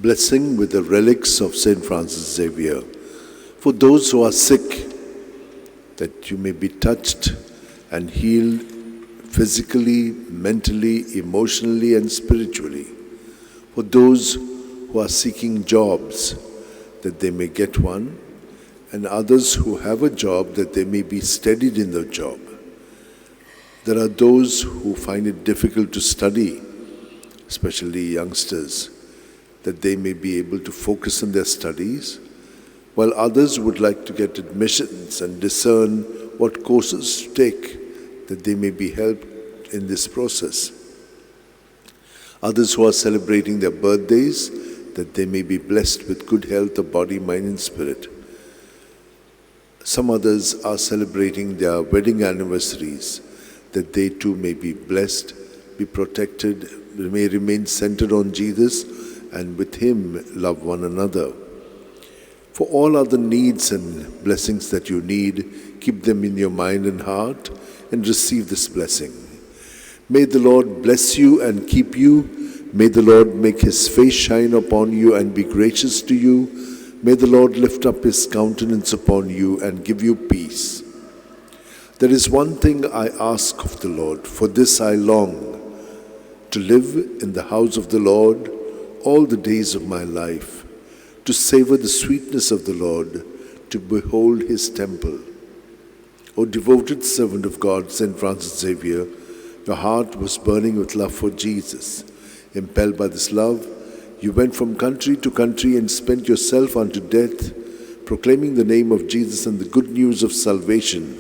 blessing with the relics of St. Francis Xavier. For those who are sick, that you may be touched and healed physically, mentally, emotionally, and spiritually. For those who are seeking jobs, that they may get one, and others who have a job, that they may be steadied in their job. There are those who find it difficult to study, especially youngsters, that they may be able to focus on their studies, while others would like to get admissions and discern what courses to take, that they may be helped in this process. Others who are celebrating their birthdays, that they may be blessed with good health of body, mind, and spirit. Some others are celebrating their wedding anniversaries, that they too may be blessed, be protected, may remain centered on Jesus, and with Him love one another. For all other needs and blessings that you need, keep them in your mind and heart and receive this blessing. May the Lord bless you and keep you. May the Lord make His face shine upon you and be gracious to you. May the Lord lift up His countenance upon you and give you peace. There is one thing I ask of the Lord, for this I long, to live in the house of the Lord all the days of my life, to savor the sweetness of the Lord, to behold His temple. O devoted servant of God, St. Francis Xavier, your heart was burning with love for Jesus. Impelled by this love, you went from country to country and spent yourself unto death, proclaiming the name of Jesus and the good news of salvation.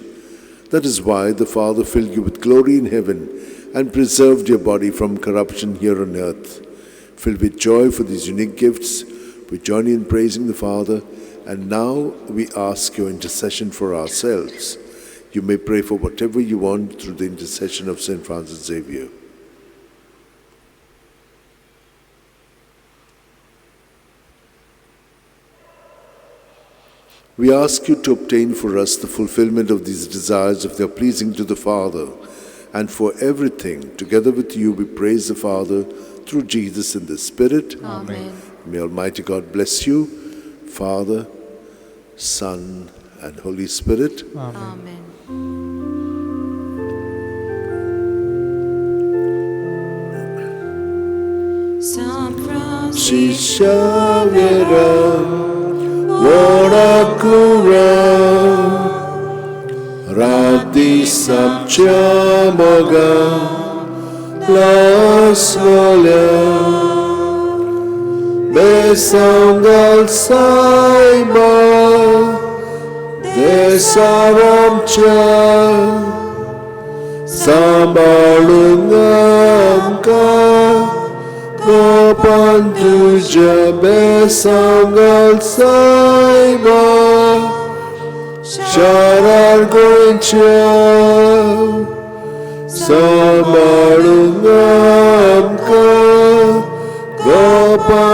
That is why the Father filled you with glory in heaven and preserved your body from corruption here on earth. Filled with joy for these unique gifts, we join in praising the Father, and now we ask your intercession for ourselves. You may pray for whatever you want through the intercession of St. Francis Xavier. We ask you to obtain for us the fulfillment of these desires if they are pleasing to the Father, and for everything, together with you, we praise the Father through Jesus in the Spirit. Amen. May Almighty God bless you, Father, Son, and Holy Spirit. Amen. San Francis Xavier, Oracura, Radi Samchamoga, Las Volia, Besangal Saiba, Desaramcha, Sambalungamka, Gopantuja Besangal Saiba, Sharar Goincha, Sambalungamka, Gopantuja.